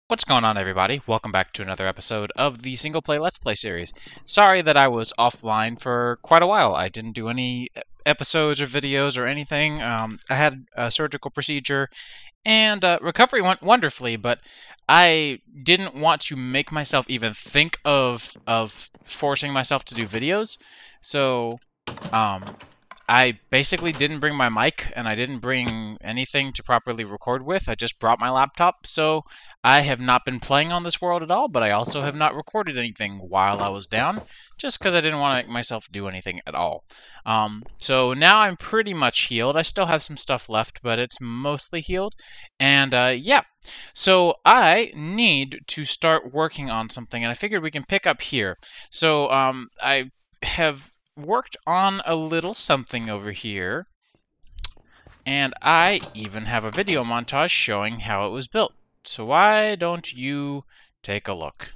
What's going on, everybody? Welcome back to another episode of the Single Play Let's Play series. Sorry that I was offline for quite a while. I didn't do any episodes or videos or anything. I had a surgical procedure, and recovery went wonderfully, but I didn't want to make myself even think of forcing myself to do videos. So, um, I basically didn't bring my mic, and I didn't bring anything to properly record with. I just brought my laptop, so I have not been playing on this world at all, but I also have not recorded anything while I was down, just because I didn't want to make myself do anything at all. So now I'm pretty much healed. I still have some stuff left, but it's mostly healed. And yeah, so I need to start working on something, and I figured we can pick up here. So I have worked on a little something over here, and I even have a video montage showing how it was built. So why don't you take a look?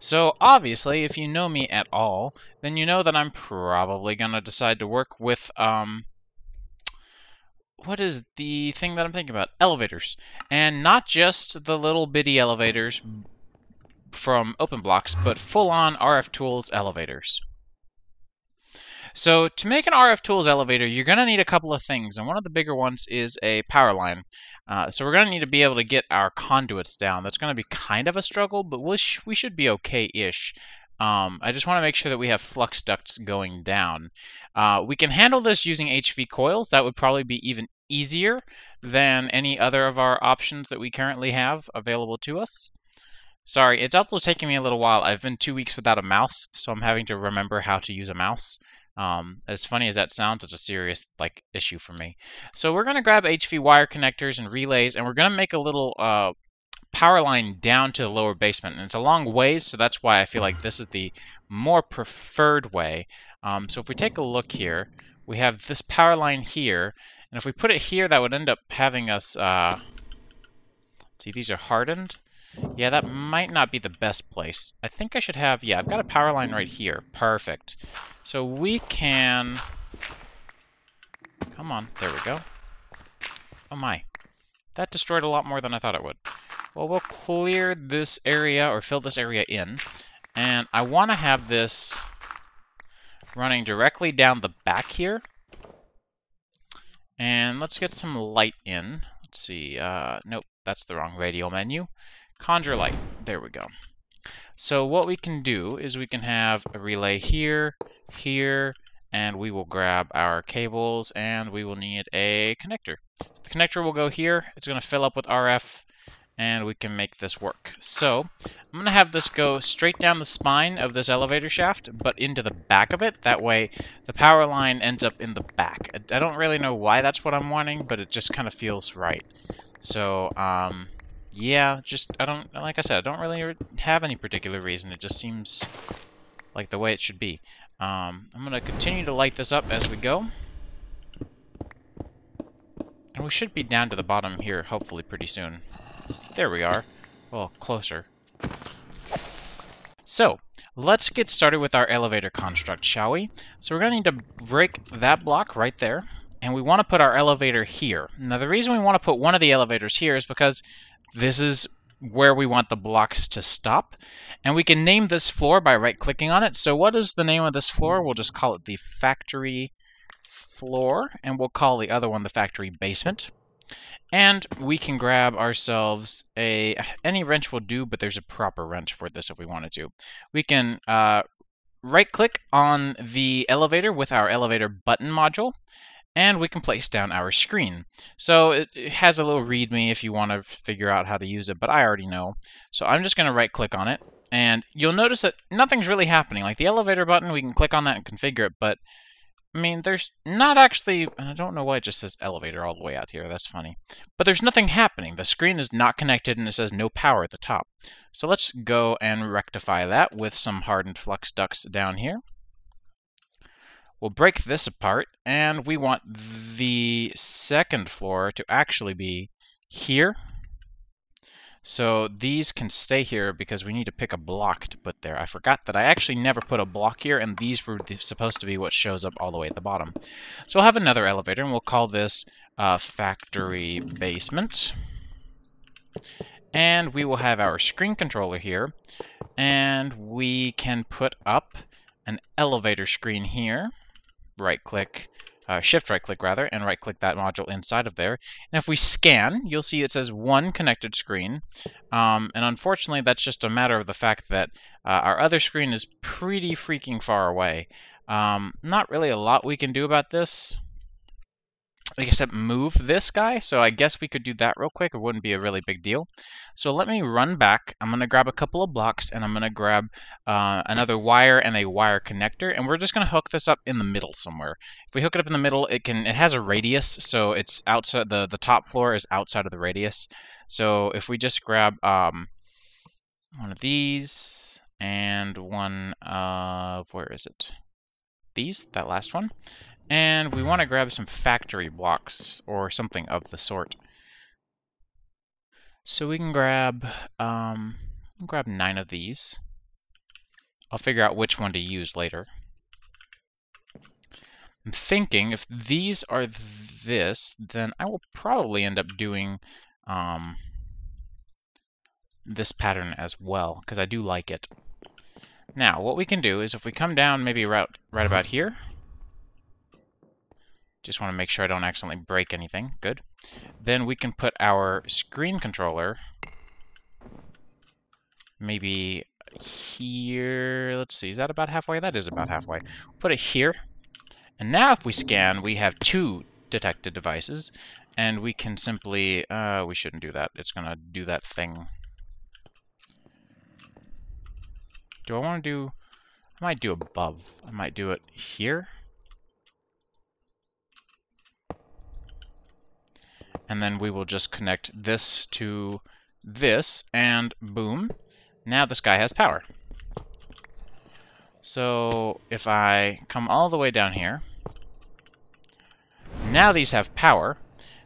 So obviously, if you know me at all, then you know that I'm probably going to decide to work with, what is the thing that I'm thinking about? Elevators. And not just the little bitty elevators from OpenBlocks, but full-on RF Tools elevators. So to make an RF Tools elevator, you're going to need a couple of things, and one of the bigger ones is a power line. So we're going to need to be able to get our conduits down. That's going to be kind of a struggle, but we should be okay-ish. I just want to make sure that we have flux ducts going down. We can handle this using HV coils. That would probably be even easier than any other of our options that we currently have available to us. Sorry, it's also taking me a little while. I've been 2 weeks without a mouse, so I'm having to remember how to use a mouse. As funny as that sounds, it's a serious issue for me. So we're going to grab HV wire connectors and relays, and we're going to make a little power line down to the lower basement. And it's a long ways, so that's why I feel like this is the more preferred way. So if we take a look here, we have this power line here, and if we put it here, that would end up having us... see, these are hardened. Yeah, that might not be the best place. I think I should have... Yeah, I've got a power line right here. Perfect. So we can... Come on. There we go. Oh my. That destroyed a lot more than I thought it would. Well, we'll clear this area, or fill this area in. And I want to have this running directly down the back here. And let's get some light in. Let's see. Nope, that's the wrong radial menu. Conjure light. There we go. So what we can do is we can have a relay here, here, and we will grab our cables, and we will need a connector. The connector will go here. It's going to fill up with RF, and we can make this work. So I'm going to have this go straight down the spine of this elevator shaft, but into the back of it. That way the power line ends up in the back. I don't really know why that's what I'm wanting, but it just kind of feels right. So, yeah, just, like I said, I don't really have any particular reason. It just seems like the way it should be. I'm going to continue to light this up as we go. And we should be down to the bottom here, hopefully, pretty soon. There we are. Well, closer. So, let's get started with our elevator construct, shall we? So we're going to need to break that block right there. And we want to put our elevator here. Now, the reason we want to put one of the elevators here is because this is where we want the blocks to stop. And we can name this floor by right-clicking on it. So what is the name of this floor? We'll just call it the factory floor. And we'll call the other one the factory basement. And we can grab ourselves any wrench will do, but there's a proper wrench for this if we wanted to. We can right-click on the elevator with our elevator button module, and we can place down our screen. So it has a little README if you want to figure out how to use it, but I already know. So I'm just going to right-click on it, and you'll notice that nothing's really happening. Like the elevator button, we can click on that and configure it, but I mean, there's not actually, I don't know why it just says elevator all the way out here, that's funny. But there's nothing happening. The screen is not connected and it says no power at the top. So let's go and rectify that with some hardened flux ducts down here. We'll break this apart, and we want the second floor to actually be here. So these can stay here because we need to pick a block to put there. I forgot that I actually never put a block here, and these were supposed to be what shows up all the way at the bottom. So we'll have another elevator, and we'll call this factory basement. And we will have our screen controller here, and we can put up an elevator screen here. Right-click, shift right-click rather, and right-click that module inside of there. And if we scan, you'll see it says one connected screen. And unfortunately, that's just a matter of the fact that our other screen is pretty freaking far away. Not really a lot we can do about this, except move this guy. So I guess we could do that real quick. It wouldn't be a really big deal. So let me run back. I'm going to grab a couple of blocks, and I'm going to grab another wire and a wire connector, and we're just going to hook this up in the middle somewhere. If we hook it up in the middle, it has a radius, so it's outside, the top floor is outside of the radius. So if we just grab one of these and one of, where is it? That last one. And we want to grab some factory blocks or something of the sort. So we can grab 9 of these. I'll figure out which one to use later. I'm thinking if these are this, then I will probably end up doing this pattern as well, because I do like it. Now, what we can do is if we come down maybe right about here. Just want to make sure I don't accidentally break anything. Good. Then we can put our screen controller maybe here. Let's see, is that about halfway? That is about halfway. Put it here. And now if we scan, we have 2 detected devices. And we can simply, we shouldn't do that. It's going to do that thing. Do I want to do, I might do above. I might do it here. And then we will just connect this to this, and boom, now this guy has power. So if I come all the way down here, now these have power.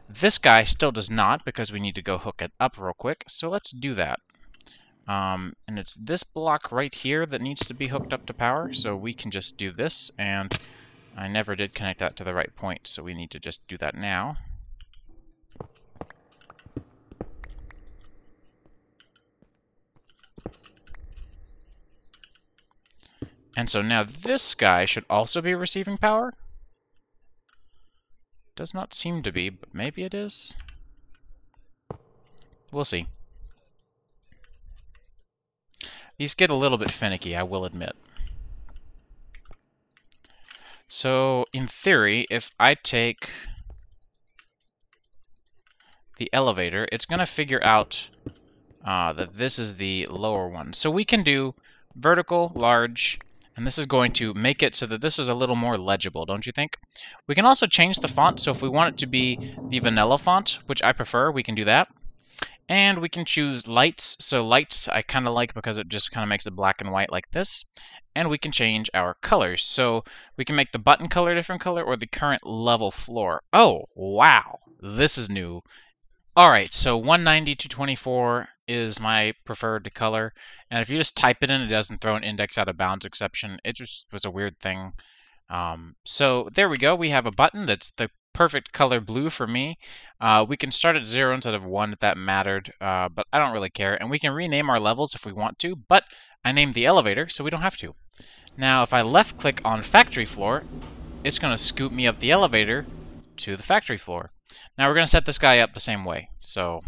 This guy still does not, because we need to go hook it up real quick, so let's do that. And it's this block right here that needs to be hooked up to power, so we can just do this, and I never did connect that to the right point, so we need to just do that now. And so now this guy should also be receiving power. Does not seem to be, but maybe it is. We'll see. These get a little bit finicky, I will admit. So, in theory, if I take the elevator, it's going to figure out that this is the lower one. So we can do vertical, large, and this is going to make it so that this is a little more legible, don't you think? We can also change the font, so if we want it to be the vanilla font, which I prefer, we can do that. And we can choose lights. So lights I kind of like because it just kind of makes it black and white like this. And we can change our colors. So we can make the button color a different color or the current level floor. Oh, wow. This is new. Alright, so 190 to 24 is my preferred color, and if you just type it in, it doesn't throw an index out of bounds exception. It just was a weird thing. So there we go, we have a button that's the perfect color blue for me. We can start at 0 instead of 1 if that mattered, but I don't really care, and we can rename our levels if we want to, but I named the elevator, so we don't have to. Now, if I left-click on factory floor, it's going to scoop me up the elevator to the factory floor. Now we're going to set this guy up the same way. So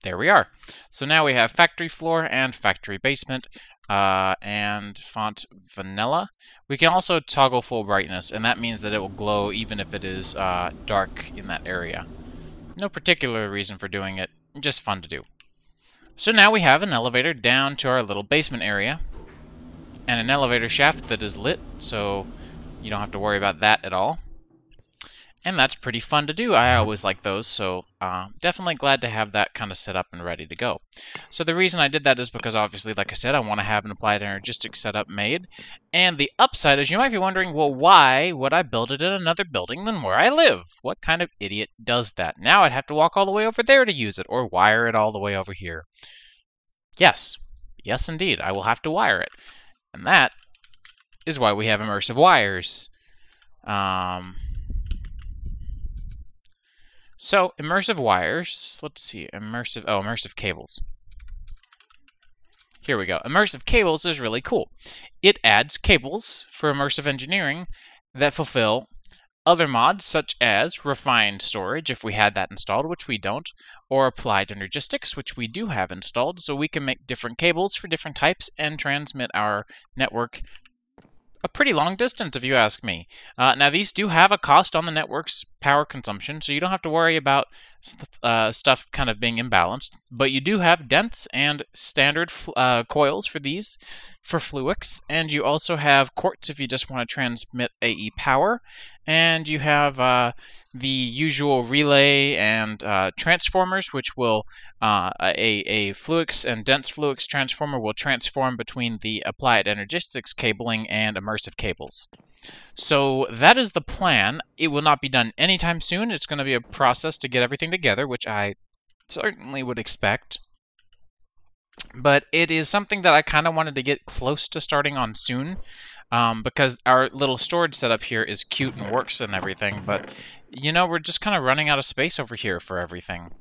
There we are. So now we have factory floor and factory basement and font vanilla. We can also toggle full brightness, and that means that it will glow even if it is dark in that area. No particular reason for doing it, just fun to do. So now we have an elevator down to our little basement area, and an elevator shaft that is lit, so you don't have to worry about that at all. And that's pretty fun to do. I always like those, so definitely glad to have that kind of set up and ready to go. So the reason I did that is because, obviously, like I said, I want to have an applied energistics setup made. And the upside is you might be wondering, well, why would I build it in another building than where I live? What kind of idiot does that? Now I'd have to walk all the way over there to use it, or wire it all the way over here. Yes. Yes, indeed. I will have to wire it. And that is why we have immersive wires. So, immersive wires, let's see, immersive cables. Here we go. Immersive cables is really cool. It adds cables for immersive engineering that fulfill other mods such as refined storage, if we had that installed, which we don't, or applied energistics, which we do have installed, so we can make different cables for different types and transmit our network a pretty long distance, if you ask me. Now, these do have a cost on the network's power consumption, so you don't have to worry about stuff kind of being imbalanced. But you do have dense and standard coils for these, for fluics, and you also have quartz if you just want to transmit AE power, and you have the usual relay and transformers, which will a fluix and dense fluix transformer will transform between the applied energistics cabling and immersive cables. So that is the plan. It will not be done anytime soon. It's going to be a process to get everything together, which I certainly would expect. But it is something that I kind of wanted to get close to starting on soon, because our little storage setup here is cute and works and everything, but, you know, we're just kind of running out of space over here for everything.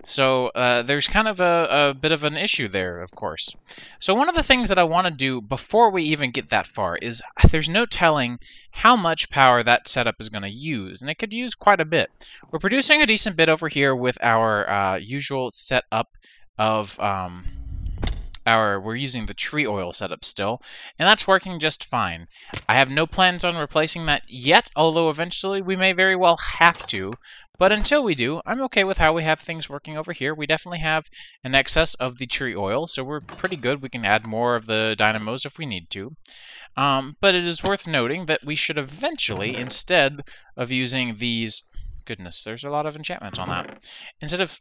So there's kind of a bit of an issue there, of course. So one of the things that I want to do before we even get that far is there's no telling how much power that setup is going to use, and it could use quite a bit. We're producing a decent bit over here with our usual setup of... we're using the tree oil setup still, and that's working just fine. I have no plans on replacing that yet, although eventually we may very well have to. But until we do, I'm okay with how we have things working over here. We definitely have an excess of the tree oil, so we're pretty good. We can add more of the dynamos if we need to. But it is worth noting that we should eventually, instead of using these... Goodness, there's a lot of enchantments on that. Instead of...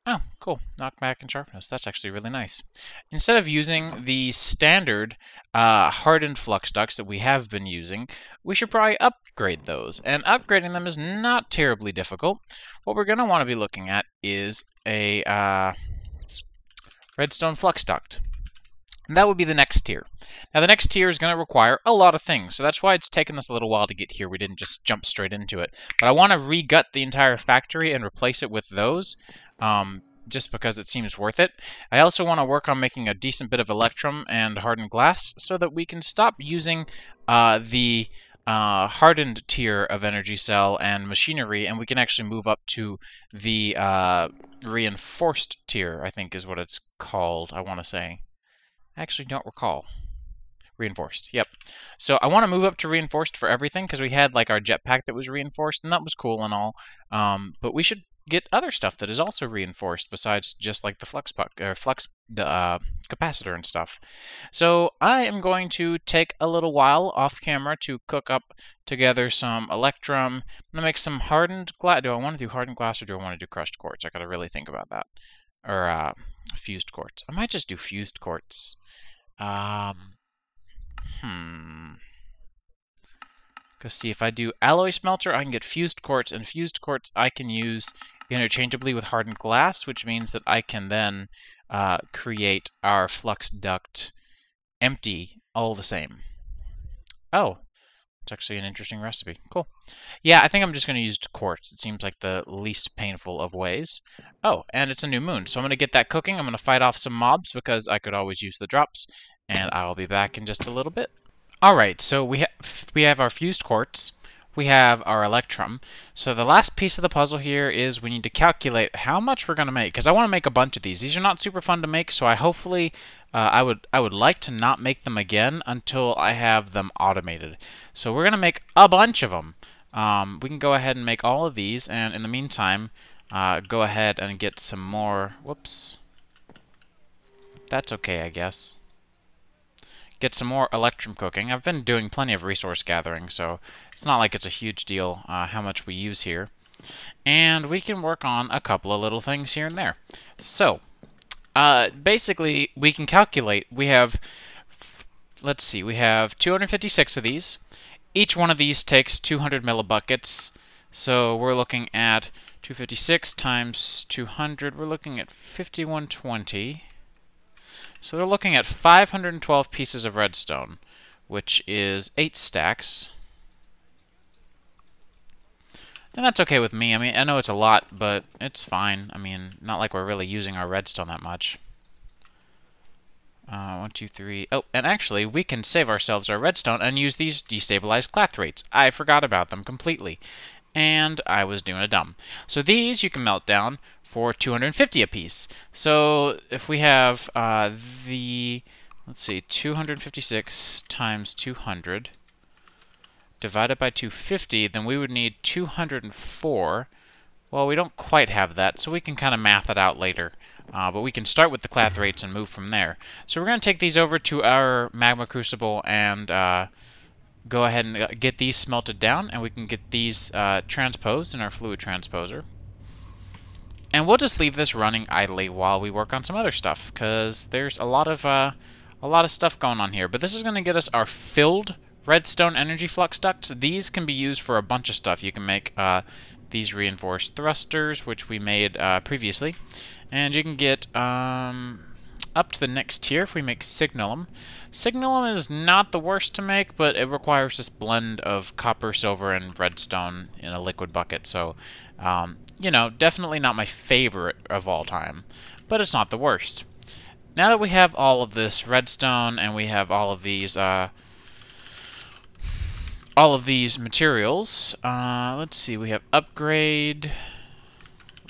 Oh, cool. Knockback and sharpness. That's actually really nice. Instead of using the standard hardened flux ducts that we have been using, we should probably upgrade those. And upgrading them is not terribly difficult. What we're going to want to be looking at is a redstone flux duct. And that would be the next tier. Now, the next tier is going to require a lot of things, so that's why it's taken us a little while to get here. We didn't just jump straight into it. But I want to re-gut the entire factory and replace it with those, just because it seems worth it. I also want to work on making a decent bit of electrum and hardened glass so that we can stop using the hardened tier of energy cell and machinery, and we can actually move up to the reinforced tier, I think is what it's called, I want to say. I actually don't recall. Reinforced, yep. So I want to move up to reinforced for everything, because we had like our jetpack that was reinforced, and that was cool and all. But we should get other stuff that is also reinforced besides just like the flux capacitor and stuff. So I am going to take a little while off camera to cook up together some electrum. I'm gonna make some hardened glass. Do I want to do hardened glass or do I want to do crushed quartz? I gotta really think about that. Or fused quartz. I might just do fused quartz. Because see, if I do alloy smelter, I can get fused quartz, and fused quartz I can use interchangeably with hardened glass, which means that I can then create our flux duct empty all the same. Oh, it's actually an interesting recipe. Cool. Yeah, I think I'm just going to use quartz. It seems like the least painful of ways. Oh, and it's a new moon, so I'm going to get that cooking. I'm going to fight off some mobs because I could always use the drops, and I'll be back in just a little bit. Alright, so we have our fused quartz, we have our electrum. So the last piece of the puzzle here is we need to calculate how much we're going to make, because I want to make a bunch of these. These are not super fun to make, so I would like to not make them again until I have them automated. So we're going to make a bunch of them. We can go ahead and make all of these, and in the meantime, go ahead and get some more. Whoops. That's okay, I guess. Get some more electrum cooking. I've been doing plenty of resource gathering, so it's not like it's a huge deal how much we use here. And we can work on a couple of little things here and there. So, basically, we can calculate. We have, let's see, we have 256 of these. Each one of these takes 200 millibuckets. So we're looking at 256 times 200. We're looking at 5120. So they're looking at 512 pieces of redstone, which is 8 stacks. And that's okay with me. I mean, I know it's a lot, but it's fine. I mean, not like we're really using our redstone that much. 1, 2, 3. Oh, and actually, we can save ourselves our redstone and use these destabilized clathrates. I forgot about them completely. And I was doing a dumb. So these you can melt down for 250 apiece. So if we have let's see, 256 times 200 divided by 250, then we would need 204. Well, we don't quite have that, so we can kind of math it out later. But we can start with the clathrates and move from there. So we're going to take these over to our magma crucible and go ahead and get these smelted down, and we can get these transposed in our fluid transposer. And we'll just leave this running idly while we work on some other stuff, because there's a lot of stuff going on here. But this is going to get us our filled redstone energy flux ducts. These can be used for a bunch of stuff. You can make these reinforced thrusters, which we made previously, and you can get up to the next tier if we make signalum. Signalum is not the worst to make, but it requires this blend of copper, silver, and redstone in a liquid bucket. So, you know, definitely not my favorite of all time, but it's not the worst. Now that we have all of this redstone and we have all of these materials, let's see, we have upgrade,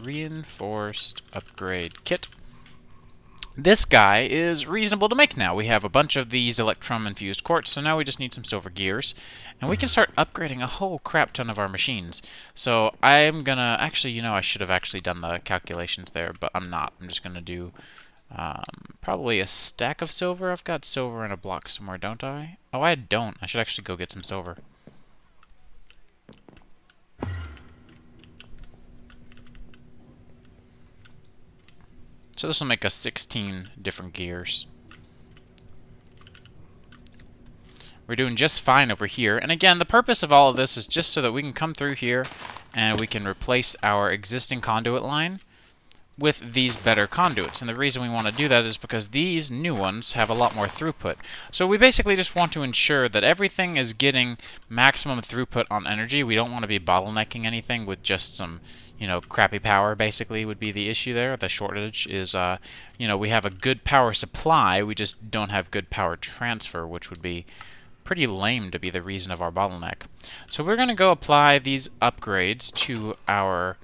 reinforced upgrade kit. This guy is reasonable to make now. We have a bunch of these electrum-infused quartz, so now we just need some silver gears. And we can start upgrading a whole crap ton of our machines. So I'm gonna... Actually, you know, I should have actually done the calculations there, but I'm not. I'm just gonna do probably a stack of silver. I've got silver in a block somewhere, don't I? Oh, I don't. I should actually go get some silver. So this will make us 16 different gears. We're doing just fine over here. And again, the purpose of all of this is just so that we can come through here and we can replace our existing conduit line with these better conduits. And the reason we want to do that is because these new ones have a lot more throughput. So we basically just want to ensure that everything is getting maximum throughput on energy. We don't want to be bottlenecking anything with just some, you know, crappy power, basically, would be the issue there. The shortage is, you know, we have a good power supply, we just don't have good power transfer, which would be pretty lame to be the reason of our bottleneck. So we're going to go apply these upgrades to our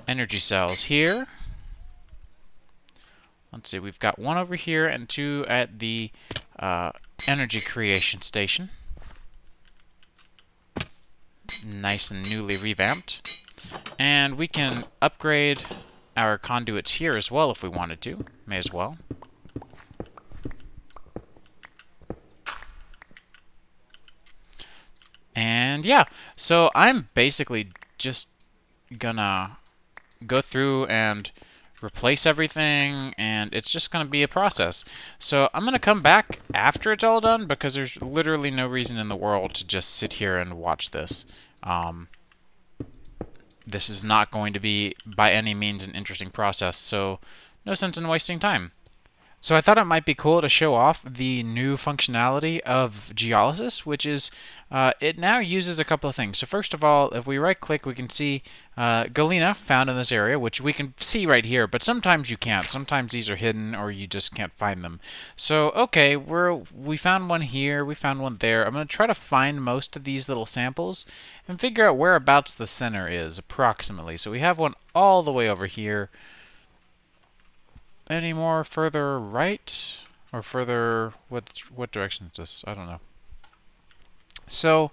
energy cells here. Let's see, we've got one over here and two at the energy creation station. Nice and newly revamped. And we can upgrade our conduits here as well if we wanted to. May as well. And yeah, so I'm basically just gonna go through and replace everything, and it's just going to be a process. So I'm going to come back after it's all done, because there's literally no reason in the world to just sit here and watch this. This is not going to be by any means an interesting process, so no sense in wasting time. So I thought it might be cool to show off the new functionality of Geolysis, which is it now uses a couple of things. So first of all, if we right-click, we can see Galena found in this area, which we can see right here, but sometimes you can't. Sometimes these are hidden or you just can't find them. So okay, we found one here, we found one there. I'm going to try to find most of these little samples and figure out whereabouts the center is, approximately. So we have one all the way over here. Any more further right? Or further... What direction is this? I don't know. So,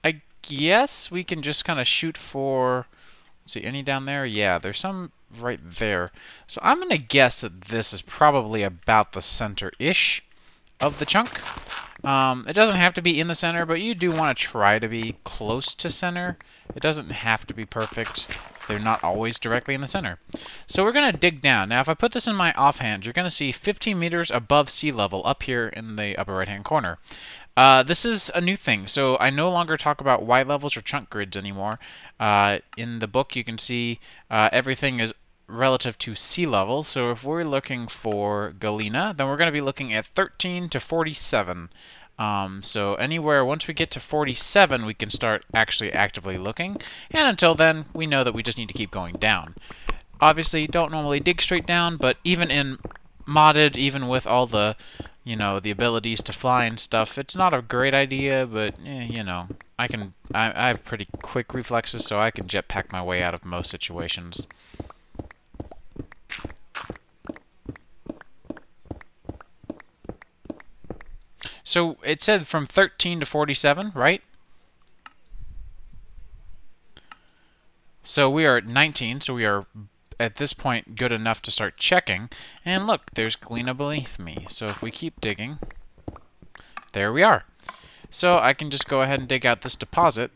I guess we can just kind of shoot for... Let's see, any down there? Yeah, there's some right there. So I'm going to guess that this is probably about the center-ish of the chunk. It doesn't have to be in the center, but you do want to try to be close to center. It doesn't have to be perfect. They're not always directly in the center. So we're going to dig down. Now, if I put this in my offhand, you're going to see 15 meters above sea level up here in the upper right-hand corner. This is a new thing, so I no longer talk about Y levels or chunk grids anymore. In the book, you can see everything is relative to sea level. So if we're looking for Galena, then we're going to be looking at 13 to 47. So anywhere, once we get to 47, we can start actually actively looking. And until then, we know that we just need to keep going down. Obviously, don't normally dig straight down, but even in modded, even with all the, you know, the abilities to fly and stuff, it's not a great idea, but, you know, I have pretty quick reflexes, so I can jetpack my way out of most situations. So it said from 13 to 47, right? So we are at 19, so we are at this point good enough to start checking. And look, there's Galena beneath me. So if we keep digging, there we are. So I can just go ahead and dig out this deposit.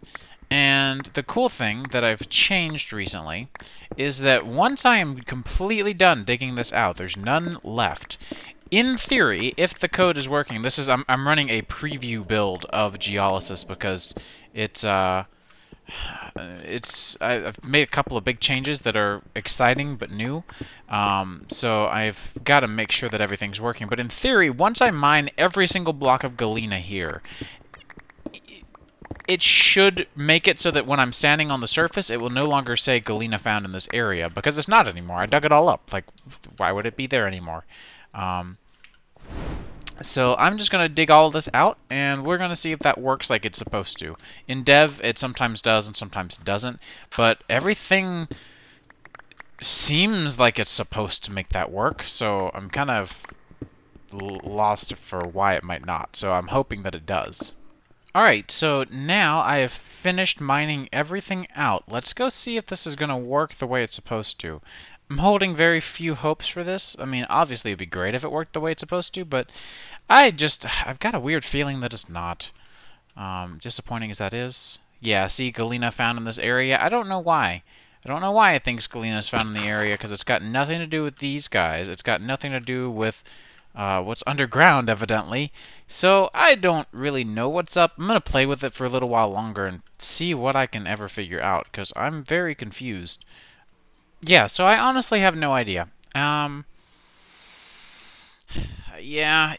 And the cool thing that I've changed recently is that once I am completely done digging this out, there's none left. In theory, if the code is working, this is I'm running a preview build of Geolysis because I've made a couple of big changes that are exciting but new. So I've got to make sure that everything's working. But in theory, once I mine every single block of Galena here, it should make it so that when I'm standing on the surface, it will no longer say Galena found in this area, because it's not anymore. I dug it all up. Like, why would it be there anymore? So I'm just going to dig all of this out, and we're going to see if that works like it's supposed to. In dev, it sometimes does and sometimes doesn't, but everything seems like it's supposed to make that work, so I'm kind of lost for why it might not. So I'm hoping that it does. Alright, so now I have finished mining everything out. Let's go see if this is going to work the way it's supposed to. I'm holding very few hopes for this. I mean, obviously it'd be great if it worked the way it's supposed to, but I've got a weird feeling that it's not. Disappointing as that is. Yeah, see, Galena found in this area. I don't know why. I don't know why I think Galena is found in the area, because it's got nothing to do with these guys. It's got nothing to do with what's underground, evidently. So I don't really know what's up. I'm going to play with it for a little while longer and see what I can ever figure out, because I'm very confused. Yeah, so I honestly have no idea. Yeah,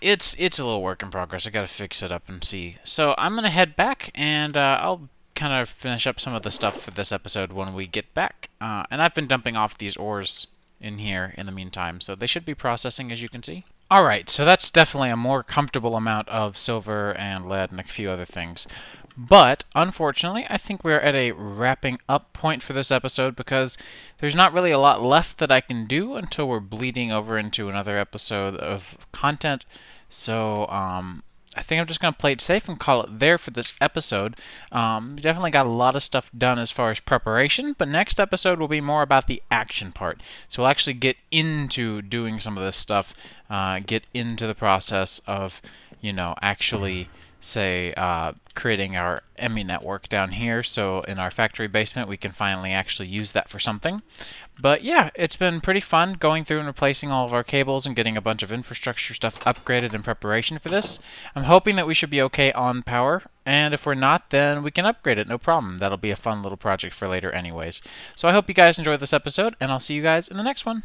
it's a little work in progress. I gotta fix it up and see. So I'm gonna head back, and I'll kind of finish up some of the stuff for this episode when we get back. And I've been dumping off these ores in here in the meantime, so they should be processing, as you can see. Alright, so that's definitely a more comfortable amount of silver and lead and a few other things. But, unfortunately, I think we're at a wrapping up point for this episode, because there's not really a lot left that I can do until we're bleeding over into another episode of content. So, I think I'm just going to play it safe and call it there for this episode. Definitely got a lot of stuff done as far as preparation, but next episode will be more about the action part. So we'll actually get into doing some of this stuff, get into the process of, you know, actually, say, creating our ME network down here, so in our factory basement we can finally actually use that for something. But yeah, it's been pretty fun going through and replacing all of our cables and getting a bunch of infrastructure stuff upgraded in preparation for this. I'm hoping that we should be okay on power, and if we're not, then we can upgrade it, no problem. That'll be a fun little project for later anyways. So I hope you guys enjoyed this episode, and I'll see you guys in the next one.